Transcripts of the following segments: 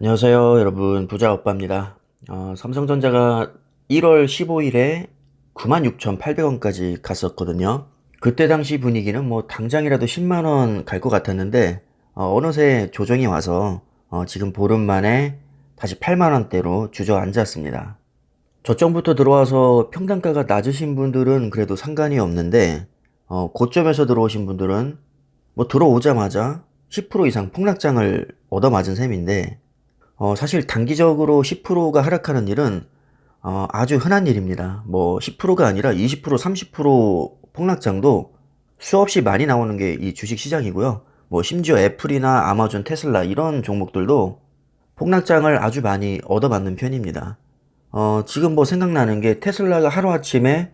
안녕하세요, 여러분. 부자 오빠입니다. 삼성전자가 1월 15일에 96,800원까지 갔었거든요. 그때 당시 분위기는 뭐 당장이라도 10만 원 갈 것 같았는데 어느새 조정이 와서 지금 보름 만에 다시 8만 원대로 주저앉았습니다. 저점부터 들어와서 평단가가 낮으신 분들은 그래도 상관이 없는데 고점에서 들어오신 분들은 뭐 들어오자마자 10% 이상 폭락장을 얻어맞은 셈인데 사실 단기적으로 10%가 하락하는 일은 아주 흔한 일입니다. 뭐 10%가 아니라 20%, 30% 폭락장도 수없이 많이 나오는 게 이 주식 시장이고요. 뭐 심지어 애플이나 아마존, 테슬라 이런 종목들도 폭락장을 아주 많이 얻어맞는 편입니다. 지금 뭐 생각나는 게 테슬라가 하루아침에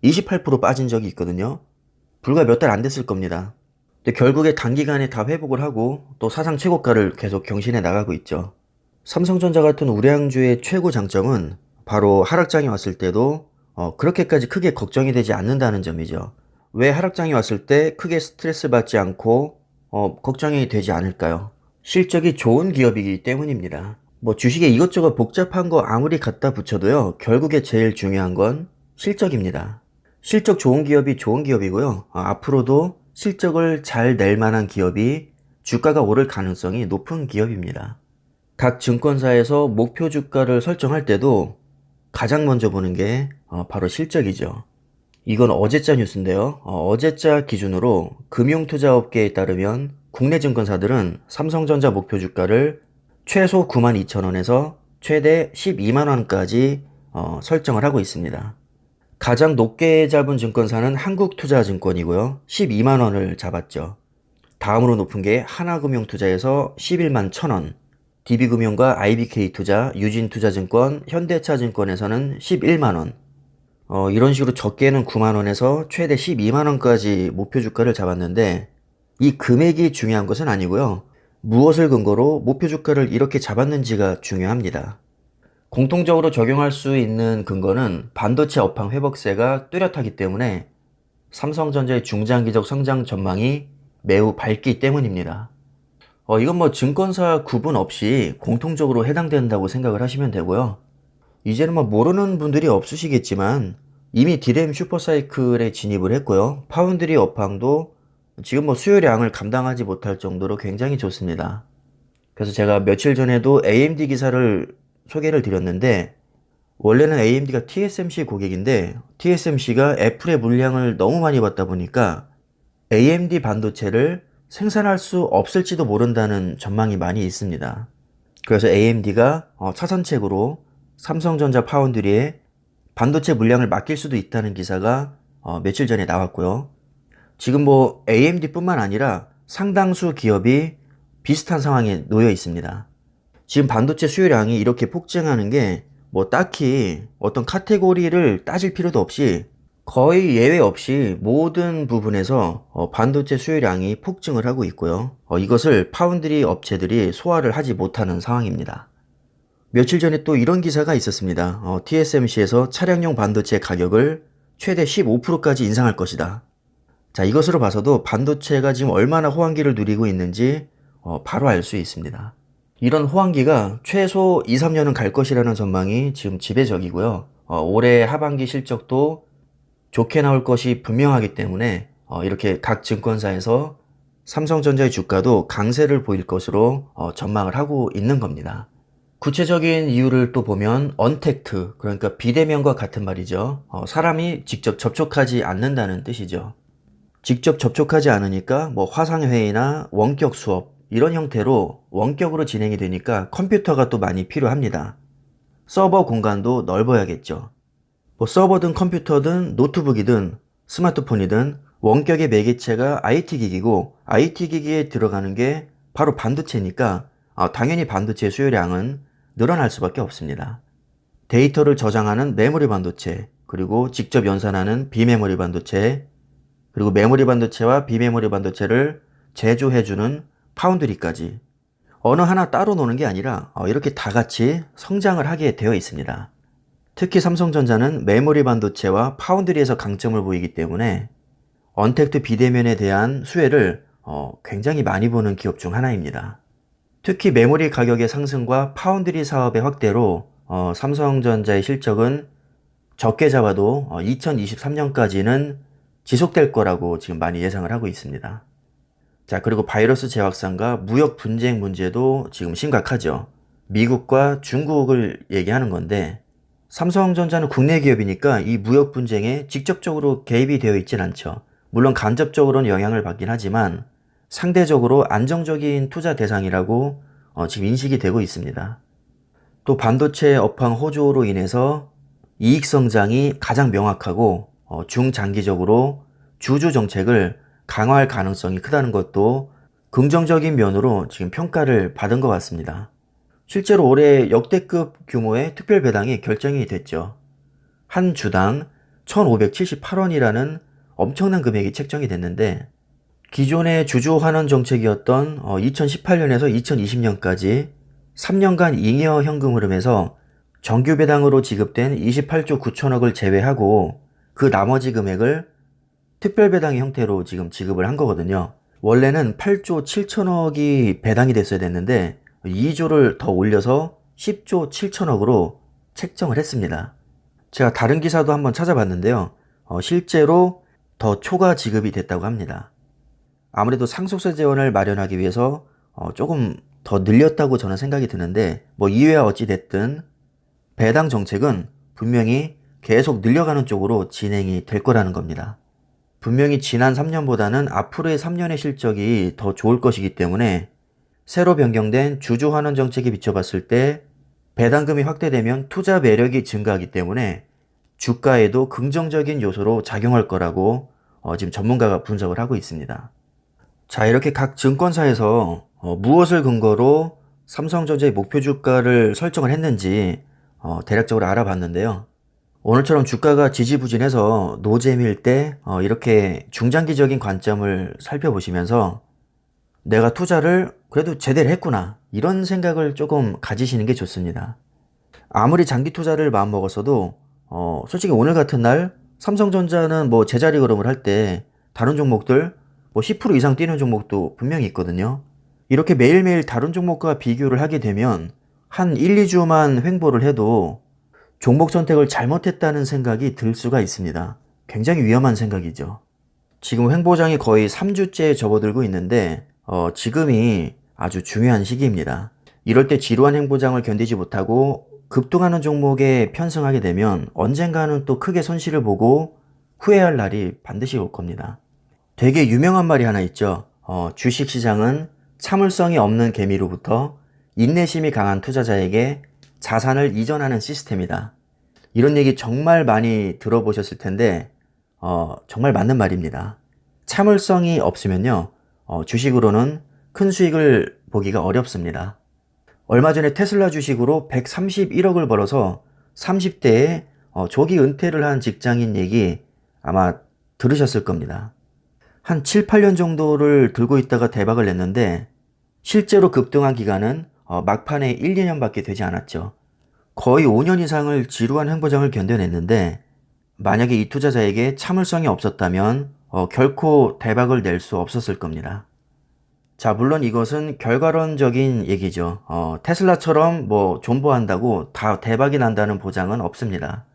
28% 빠진 적이 있거든요. 불과 몇 달 안 됐을 겁니다. 근데 결국에 단기간에 다 회복을 하고 또 사상 최고가를 계속 경신해 나가고 있죠. 삼성전자 같은 우량주의 최고 장점은 바로 하락장이 왔을 때도 그렇게까지 크게 걱정이 되지 않는다는 점이죠. 왜 하락장이 왔을 때 크게 스트레스 받지 않고 걱정이 되지 않을까요? 실적이 좋은 기업이기 때문입니다. 뭐 주식에 이것저것 복잡한 거 아무리 갖다 붙여도요, 결국에 제일 중요한 건 실적입니다. 실적 좋은 기업이 좋은 기업이고요. 앞으로도 실적을 잘 낼 만한 기업이 주가가 오를 가능성이 높은 기업입니다. 각 증권사에서 목표 주가를 설정할 때도 가장 먼저 보는 게 바로 실적이죠. 이건 어제자 뉴스인데요. 어제자 기준으로 금융투자업계에 따르면 국내 증권사들은 삼성전자 목표 주가를 최소 92,000원에서 최대 12만원까지 설정을 하고 있습니다. 가장 높게 잡은 증권사는 한국투자증권이고요. 12만원을 잡았죠. 다음으로 높은 게 하나금융투자에서 11만 1,000원, DB금융과 IBK투자, 유진투자증권, 현대차증권에서는 11만원, 이런 식으로 적게는 9만원에서 최대 12만원까지 목표 주가를 잡았는데 이 금액이 중요한 것은 아니고요. 무엇을 근거로 목표 주가를 이렇게 잡았는지가 중요합니다. 공통적으로 적용할 수 있는 근거는 반도체 업황 회복세가 뚜렷하기 때문에 삼성전자의 중장기적 성장 전망이 매우 밝기 때문입니다. 이건 뭐 증권사 구분 없이 공통적으로 해당된다고 생각을 하시면 되고요. 이제는 뭐 모르는 분들이 없으시겠지만 이미 디램 슈퍼사이클에 진입을 했고요. 파운드리 업황도 지금 뭐 수요량을 감당하지 못할 정도로 굉장히 좋습니다. 그래서 제가 며칠 전에도 AMD 기사를 소개를 드렸는데 원래는 AMD가 TSMC 고객인데 TSMC가 애플의 물량을 너무 많이 받다 보니까 AMD 반도체를 생산할 수 없을지도 모른다는 전망이 많이 있습니다. 그래서 AMD가 차선책으로 삼성전자 파운드리에 반도체 물량을 맡길 수도 있다는 기사가 며칠 전에 나왔고요. 지금 뭐 AMD뿐만 아니라 상당수 기업이 비슷한 상황에 놓여 있습니다. 지금 반도체 수요량이 이렇게 폭증하는 게 뭐 딱히 어떤 카테고리를 따질 필요도 없이 거의 예외 없이 모든 부분에서 반도체 수요량이 폭증을 하고 있고요. 이것을 파운드리 업체들이 소화를 하지 못하는 상황입니다. 며칠 전에 또 이런 기사가 있었습니다. TSMC에서 차량용 반도체 가격을 최대 15%까지 인상할 것이다. 자, 이것으로 봐서도 반도체가 지금 얼마나 호황기를 누리고 있는지 바로 알 수 있습니다. 이런 호황기가 최소 2, 3년은 갈 것이라는 전망이 지금 지배적이고요. 올해 하반기 실적도 좋게 나올 것이 분명하기 때문에 이렇게 각 증권사에서 삼성전자의 주가도 강세를 보일 것으로 전망을 하고 있는 겁니다. 구체적인 이유를 또 보면 언택트, 그러니까 비대면과 같은 말이죠. 사람이 직접 접촉하지 않는다는 뜻이죠. 직접 접촉하지 않으니까 뭐 화상회의나 원격 수업 이런 형태로 원격으로 진행이 되니까 컴퓨터가 또 많이 필요합니다. 서버 공간도 넓어야겠죠. 뭐 서버든 컴퓨터든 노트북이든 스마트폰이든 원격의 매개체가 IT 기기고 IT 기기에 들어가는 게 바로 반도체니까 당연히 반도체 수요량은 늘어날 수밖에 없습니다. 데이터를 저장하는 메모리 반도체, 그리고 직접 연산하는 비메모리 반도체, 그리고 메모리 반도체와 비메모리 반도체를 제조해주는 파운드리까지 어느 하나 따로 노는 게 아니라 이렇게 다 같이 성장을 하게 되어 있습니다. 특히 삼성전자는 메모리 반도체와 파운드리에서 강점을 보이기 때문에 언택트 비대면에 대한 수혜를 굉장히 많이 보는 기업 중 하나입니다. 특히 메모리 가격의 상승과 파운드리 사업의 확대로 삼성전자의 실적은 적게 잡아도 2023년까지는 지속될 거라고 지금 많이 예상을 하고 있습니다. 자, 그리고 바이러스 재확산과 무역 분쟁 문제도 지금 심각하죠. 미국과 중국을 얘기하는 건데, 삼성전자는 국내 기업이니까 이 무역 분쟁에 직접적으로 개입이 되어 있진 않죠. 물론 간접적으로는 영향을 받긴 하지만 상대적으로 안정적인 투자 대상이라고 지금 인식이 되고 있습니다. 또 반도체 업황 호조로 인해서 이익 성장이 가장 명확하고 중장기적으로 주주 정책을 강화할 가능성이 크다는 것도 긍정적인 면으로 지금 평가를 받은 것 같습니다. 실제로 올해 역대급 규모의 특별 배당이 결정이 됐죠. 한 주당 1,578원이라는 엄청난 금액이 책정이 됐는데, 기존의 주주 환원 정책이었던 2018년에서 2020년까지 3년간 잉여 현금 흐름에서 정규 배당으로 지급된 28조 9천억을 제외하고 그 나머지 금액을 특별 배당 형태로 지금 지급을 한 거거든요. 원래는 8조 7천억이 배당이 됐어야 됐는데 2조를 더 올려서 10조 7천억으로 책정을 했습니다. 제가 다른 기사도 한번 찾아봤는데요. 실제로 더 초과 지급이 됐다고 합니다. 아무래도 상속세 재원을 마련하기 위해서 조금 더 늘렸다고 저는 생각이 드는데, 뭐 이외와 어찌 됐든 배당 정책은 분명히 계속 늘려가는 쪽으로 진행이 될 거라는 겁니다. 분명히 지난 3년보다는 앞으로의 3년의 실적이 더 좋을 것이기 때문에 새로 변경된 주주 환원 정책에 비춰봤을 때 배당금이 확대되면 투자 매력이 증가하기 때문에 주가에도 긍정적인 요소로 작용할 거라고 지금 전문가가 분석을 하고 있습니다. 자, 이렇게 각 증권사에서 무엇을 근거로 삼성전자의 목표 주가를 설정을 했는지 대략적으로 알아봤는데요. 오늘처럼 주가가 지지부진해서 노잼일 때 이렇게 중장기적인 관점을 살펴보시면서 내가 투자를 그래도 제대로 했구나, 이런 생각을 조금 가지시는 게 좋습니다. 아무리 장기 투자를 마음먹었어도 솔직히 오늘 같은 날 삼성전자는 뭐 제자리 걸음을 할 때 다른 종목들 뭐 10% 이상 뛰는 종목도 분명히 있거든요. 이렇게 매일매일 다른 종목과 비교를 하게 되면 한 1, 2주만 횡보를 해도 종목 선택을 잘못했다는 생각이 들 수가 있습니다. 굉장히 위험한 생각이죠. 지금 횡보장이 거의 3주째 접어들고 있는데 지금이 아주 중요한 시기입니다. 이럴 때 지루한 횡보장을 견디지 못하고 급등하는 종목에 편승하게 되면 언젠가는 또 크게 손실을 보고 후회할 날이 반드시 올 겁니다. 되게 유명한 말이 하나 있죠. 주식시장은 참을성이 없는 개미로부터 인내심이 강한 투자자에게 자산을 이전하는 시스템이다. 이런 얘기 정말 많이 들어보셨을 텐데 정말 맞는 말입니다. 참을성이 없으면요, 주식으로는 큰 수익을 보기가 어렵습니다. 얼마 전에 테슬라 주식으로 131억을 벌어서 30대에 조기 은퇴를 한 직장인 얘기 아마 들으셨을 겁니다. 한 7, 8년 정도를 들고 있다가 대박을 냈는데 실제로 급등한 기간은 막판에 1, 2년밖에 되지 않았죠. 거의 5년 이상을 지루한 횡보장을 견뎌냈는데 만약에 이 투자자에게 참을성이 없었다면 결코 대박을 낼 수 없었을 겁니다. 자, 물론 이것은 결과론적인 얘기죠. 테슬라처럼 뭐 존버한다고 다 대박이 난다는 보장은 없습니다.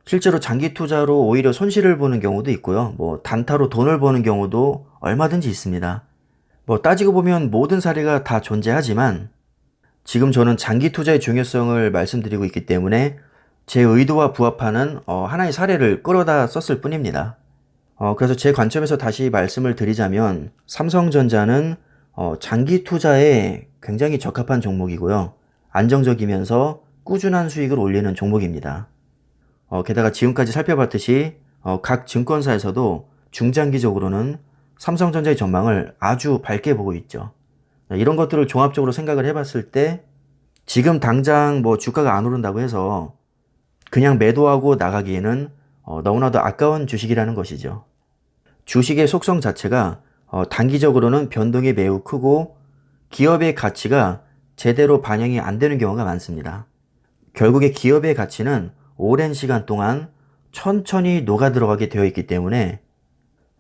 실제로 장기 투자로 오히려 손실을 보는 경우도 있고요. 뭐 단타로 돈을 버는 경우도 얼마든지 있습니다. 뭐 따지고 보면 모든 사례가 다 존재하지만 지금 저는 장기 투자의 중요성을 말씀드리고 있기 때문에 제 의도와 부합하는 하나의 사례를 끌어다 썼을 뿐입니다. 그래서 제 관점에서 다시 말씀을 드리자면 삼성전자는 장기 투자에 굉장히 적합한 종목이고요. 안정적이면서 꾸준한 수익을 올리는 종목입니다. 게다가 지금까지 살펴봤듯이 각 증권사에서도 중장기적으로는 삼성전자의 전망을 아주 밝게 보고 있죠. 이런 것들을 종합적으로 생각을 해봤을 때 지금 당장 뭐 주가가 안 오른다고 해서 그냥 매도하고 나가기에는 너무나도 아까운 주식이라는 것이죠. 주식의 속성 자체가 단기적으로는 변동이 매우 크고 기업의 가치가 제대로 반영이 안 되는 경우가 많습니다. 결국에 기업의 가치는 오랜 시간 동안 천천히 녹아 들어가게 되어 있기 때문에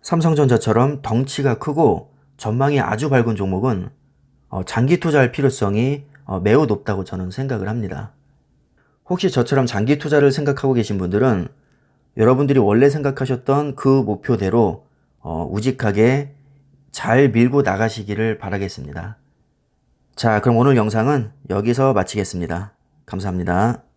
삼성전자처럼 덩치가 크고 전망이 아주 밝은 종목은 장기 투자할 필요성이 매우 높다고 저는 생각을 합니다. 혹시 저처럼 장기 투자를 생각하고 계신 분들은 여러분들이 원래 생각하셨던 그 목표대로 우직하게 잘 밀고 나가시기를 바라겠습니다. 자, 그럼 오늘 영상은 여기서 마치겠습니다. 감사합니다.